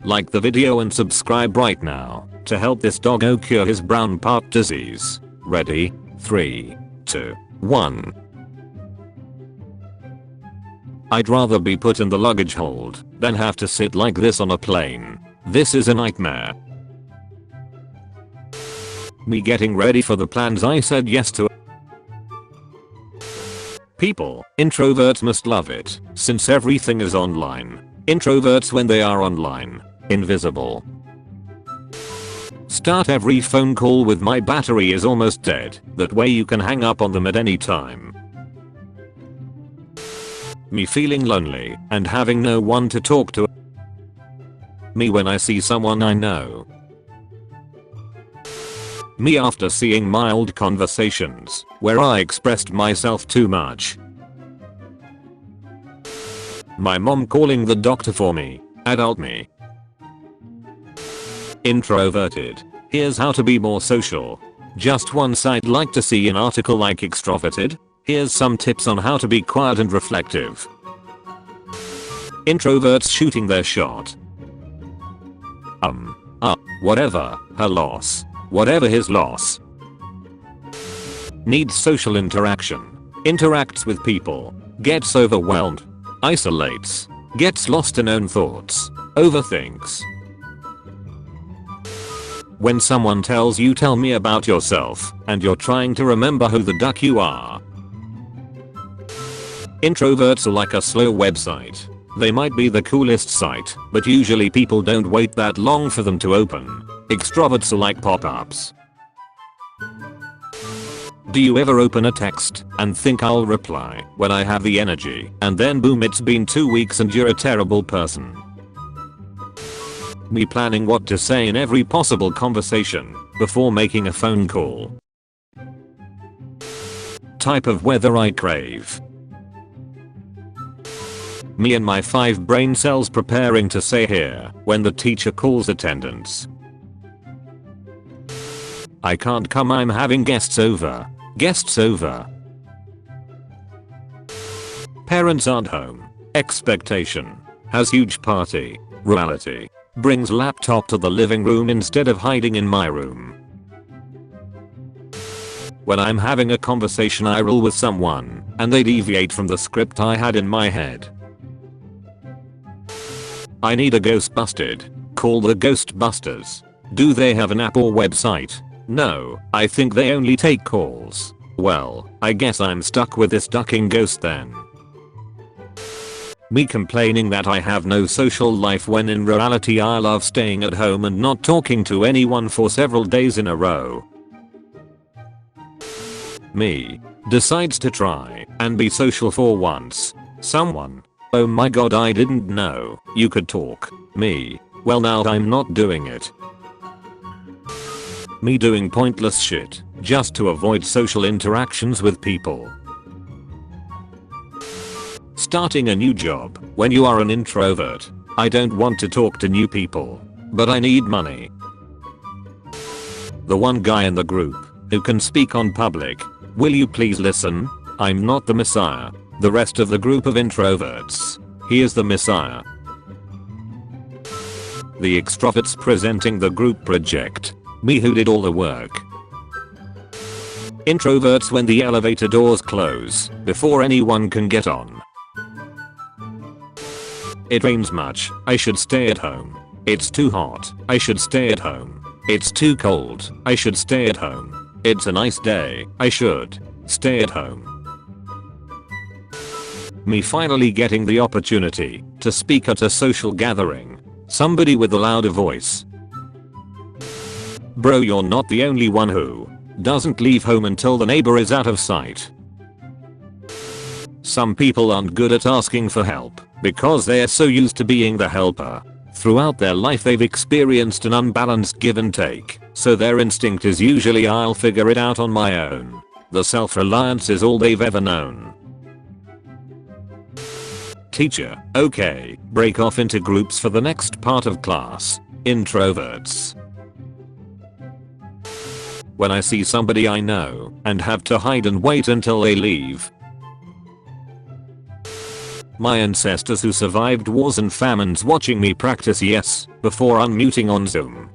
Like the video and subscribe right now to help this doggo cure his brown part disease. Ready? 3, 2, 1. I'd rather be put in the luggage hold than have to sit like this on a plane. This is a nightmare. Me getting ready for the plans I said yes to. People, introverts must love it, since everything is online. Introverts when they are online, invisible. Start every phone call with my battery is almost dead, that way you can hang up on them at any time. Me feeling lonely and having no one to talk to. Me when I see someone I know. Me after seeing mild conversations where I expressed myself too much. My mom calling the doctor for me, adult me. Introverted. Here's how to be more social. Just once I'd like to see an article like extroverted. Here's some tips on how to be quiet and reflective. Introverts shooting their shot. Whatever, her loss. Whatever his loss. Needs social interaction. Interacts with people. Gets overwhelmed. Isolates. Gets lost in own thoughts. Overthinks. When someone tells you tell me about yourself and you're trying to remember who the duck you are. Introverts are like a slow website. They might be the coolest site, but usually people don't wait that long for them to open. Extroverts are like pop-ups. Do you ever open a text and think I'll reply when I have the energy, and then boom, it's been 2 weeks and you're a terrible person? Me planning what to say in every possible conversation before making a phone call. Type of weather I crave. Me and my 5 brain cells preparing to say here when the teacher calls attendance. I can't come, I'm having guests over. Guests over. Parents aren't home. Expectation. Has huge party. Reality. Brings laptop to the living room instead of hiding in my room. When I'm having a conversation I roll with someone and they deviate from the script I had in my head. I need a Ghostbusted. Call the Ghostbusters. Do they have an app or website? No, I think they only take calls. Well, I guess I'm stuck with this ducking ghost then. Me complaining that I have no social life when in reality I love staying at home and not talking to anyone for several days in a row. Me decides to try and be social for once. Someone. Oh my god, I didn't know you could talk. Me. Well, now I'm not doing it. Me doing pointless shit just to avoid social interactions with people. Starting a new job when you are an introvert. I don't want to talk to new people, but I need money. The one guy in the group who can speak on public. Will you please listen? I'm not the messiah. The rest of the group of introverts. He is the messiah. The extroverts presenting the group project. Me who did all the work. Introverts when the elevator doors close before anyone can get on. It rains much. I should stay at home. It's too hot. I should stay at home. It's too cold. I should stay at home. It's a nice day. I should stay at home. Me finally getting the opportunity to speak at a social gathering. Somebody with a louder voice. Bro, you're not the only one who doesn't leave home until the neighbor is out of sight. Some people aren't good at asking for help because they are so used to being the helper. Throughout their life they've experienced an unbalanced give and take, so their instinct is usually I'll figure it out on my own. The self-reliance is all they've ever known. Teacher, okay, break off into groups for the next part of class. Introverts. When I see somebody I know and have to hide and wait until they leave. My ancestors who survived wars and famines watching me practice yes before unmuting on Zoom.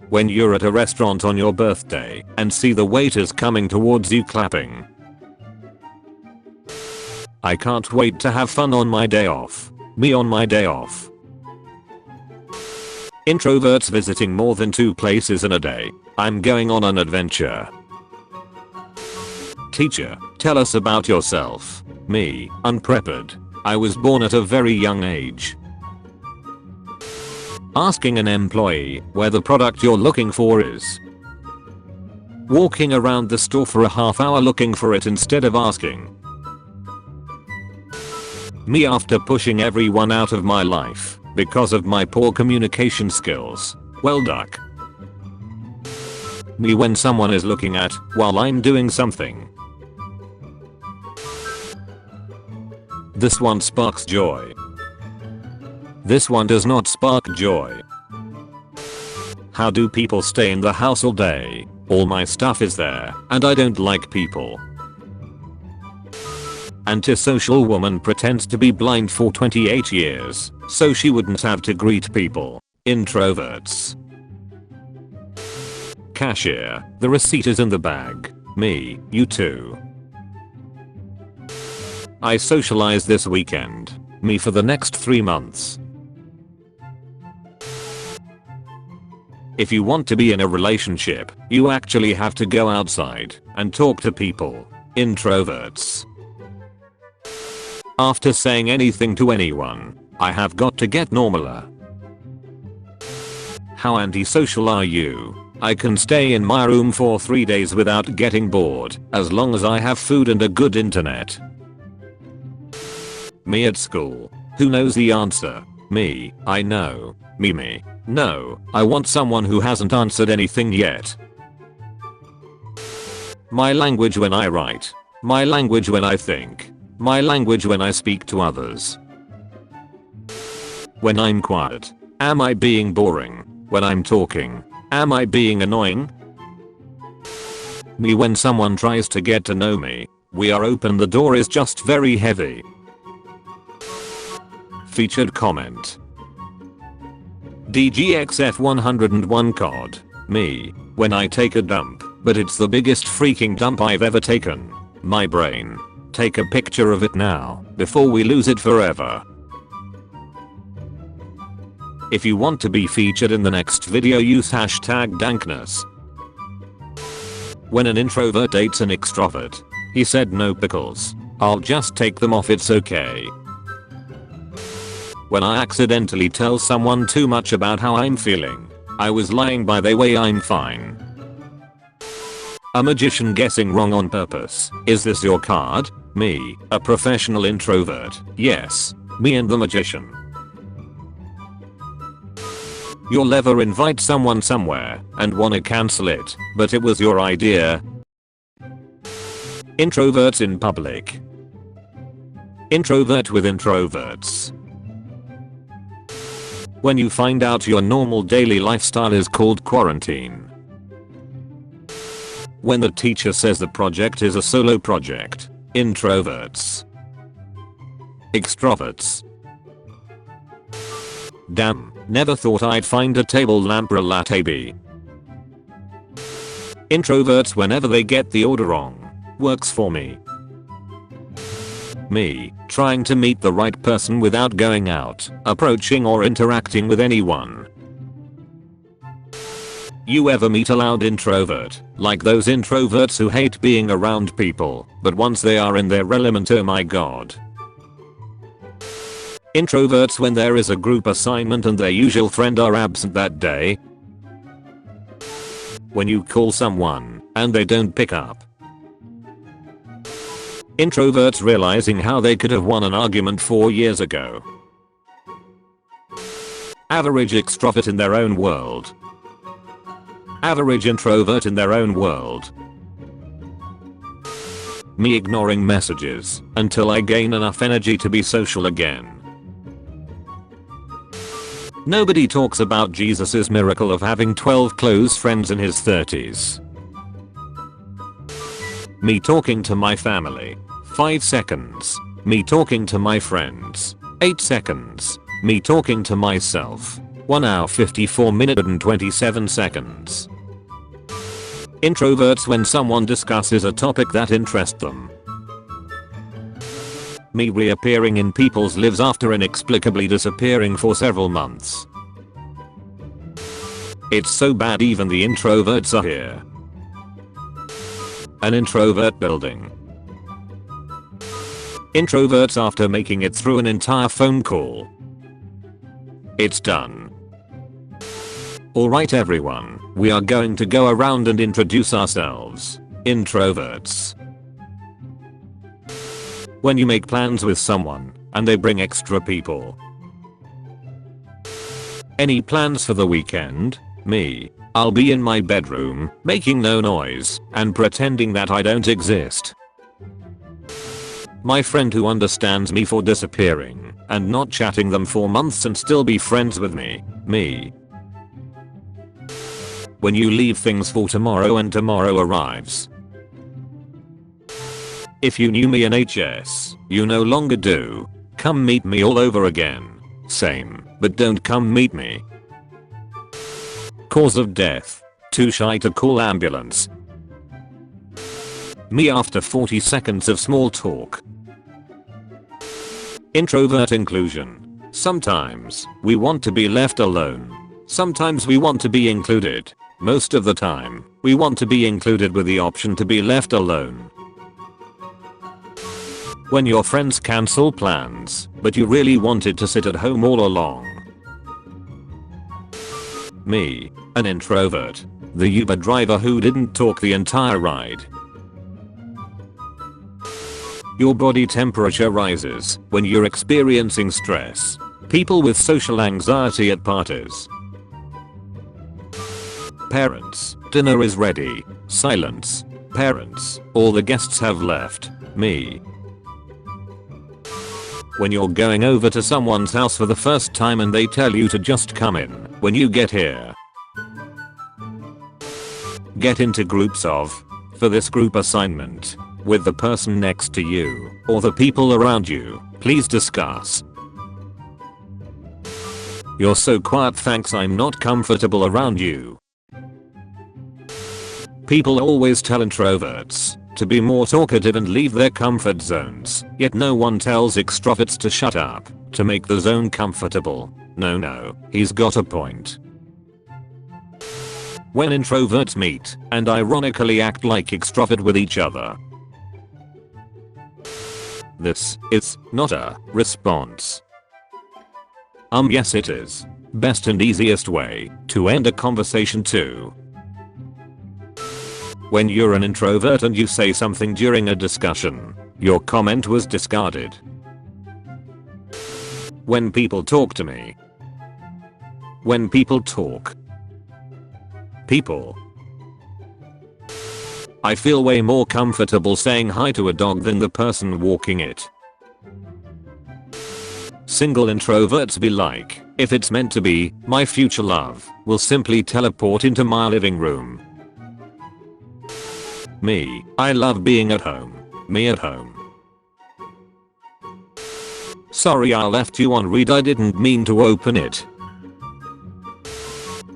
When you're at a restaurant on your birthday and see the waiters coming towards you clapping. I can't wait to have fun on my day off. Me on my day off. Introverts visiting more than 2 places in a day. I'm going on an adventure. Teacher, tell us about yourself. Me, unprepared. I was born at a very young age. Asking an employee where the product you're looking for is. Walking around the store for a half hour looking for it instead of asking. Me after pushing everyone out of my life because of my poor communication skills. Well duck. Me when someone is looking at while I'm doing something. This one sparks joy. This one does not spark joy. How do people stay in the house all day? All my stuff is there and I don't like people. Antisocial woman pretends to be blind for 28 years so she wouldn't have to greet people. Introverts. Cashier, the receipt is in the bag. Me, you too. I socialize this weekend. Me for the next 3 months. If you want to be in a relationship, you actually have to go outside and talk to people. Introverts. After saying anything to anyone, I have got to get normaler. How antisocial are you? I can stay in my room for 3 days without getting bored, as long as I have food and a good internet. Me at school. Who knows the answer? Me, I know. Me. No, I want someone who hasn't answered anything yet. My language when I write. My language when I think. My language when I speak to others. When I'm quiet. Am I being boring? When I'm talking. Am I being annoying? Me when someone tries to get to know me. We are open, the door is just very heavy. Featured comment. DGXF101 COD. Me. When I take a dump, but it's the biggest freaking dump I've ever taken. My brain. Take a picture of it now, before we lose it forever. If you want to be featured in the next video, use hashtag dankness. When an introvert dates an extrovert. He said no pickles. I'll just take them off, it's okay. When I accidentally tell someone too much about how I'm feeling. I was lying by the way, I'm fine. A magician guessing wrong on purpose. Is this your card? Me, a professional introvert. Yes, me and the magician. You'll ever invite someone somewhere and wanna cancel it, but it was your idea. Introverts in public. Introvert with introverts. When you find out your normal daily lifestyle is called quarantine. When the teacher says the project is a solo project. Introverts. Extroverts. Damn, never thought I'd find a table lamp latte bee. Introverts whenever they get the order wrong. Works for me. Me, trying to meet the right person without going out, approaching or interacting with anyone. You ever meet a loud introvert, like those introverts who hate being around people, but once they are in their element, oh my god. Introverts when there is a group assignment and their usual friend are absent that day. When you call someone and they don't pick up. Introverts realizing how they could have won an argument 4 years ago. Average extrovert in their own world. Average introvert in their own world. Me ignoring messages until I gain enough energy to be social again. Nobody talks about Jesus' miracle of having 12 close friends in his 30s. Me talking to my family. 5 seconds. Me talking to my friends. 8 seconds. Me talking to myself. 1 hour 54 minutes and 27 seconds. Introverts when someone discusses a topic that interests them. Me reappearing in people's lives after inexplicably disappearing for several months. It's so bad even the introverts are here. An introvert building. Introverts after making it through an entire phone call. It's done. Alright everyone, we are going to go around and introduce ourselves. Introverts. When you make plans with someone, and they bring extra people. Any plans for the weekend? Me. I'll be in my bedroom, making no noise, and pretending that I don't exist. My friend who understands me for disappearing, and not chatting them for months and still be friends with me. Me. When you leave things for tomorrow and tomorrow arrives. If you knew me in HS, you no longer do. Come meet me all over again. Same, but don't come meet me. Cause of death. Too shy to call ambulance. Me after 40 seconds of small talk. Introvert inclusion. Sometimes we want to be left alone. Sometimes we want to be included. Most of the time, we want to be included with the option to be left alone. When your friends cancel plans, but you really wanted to sit at home all along. Me, an introvert. The Uber driver who didn't talk the entire ride. Your body temperature rises when you're experiencing stress. People with social anxiety at parties. Parents, dinner is ready. Silence. Parents, all the guests have left. Me. When you're going over to someone's house for the first time and they tell you to just come in when you get here. Get into groups of, for this group assignment, with the person next to you, or the people around you, please discuss. You're so quiet, thanks, I'm not comfortable around you. People always tell introverts to be more talkative and leave their comfort zones, yet no one tells extroverts to shut up, to make the zone comfortable. No, he's got a point. When introverts meet and ironically act like extrovert with each other. This is not a response. Yes it is. Best and easiest way to end a conversation too. When you're an introvert and you say something during a discussion, your comment was discarded. When people talk to me. When people talk. People. I feel way more comfortable saying hi to a dog than the person walking it. Single introverts be like, if it's meant to be, my future love will simply teleport into my living room. Me, I love being at home. Me at home. Sorry I left you on read, I didn't mean to open it.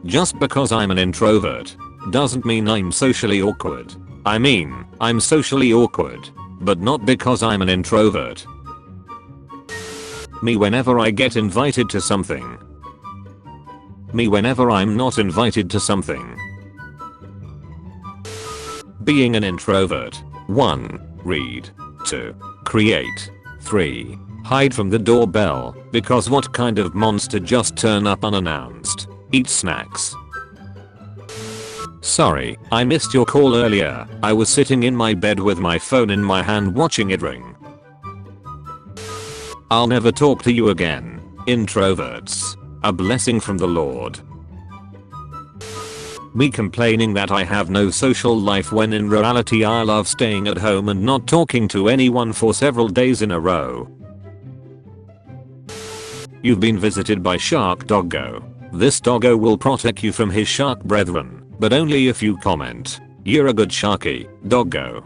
Just because I'm an introvert doesn't mean I'm socially awkward. I mean, I'm socially awkward, but not because I'm an introvert. Me whenever I get invited to something. Me whenever I'm not invited to something. Being an introvert. 1. Read. 2. Create. 3. Hide from the doorbell, because what kind of monster just turn up unannounced? Eat snacks. Sorry, I missed your call earlier. I was sitting in my bed with my phone in my hand watching it ring. I'll never talk to you again. Introverts. A blessing from the Lord. Me complaining that I have no social life when in reality I love staying at home and not talking to anyone for several days in a row. You've been visited by Shark Doggo. This doggo will protect you from his shark brethren, but only if you comment. You're a good sharky, Doggo.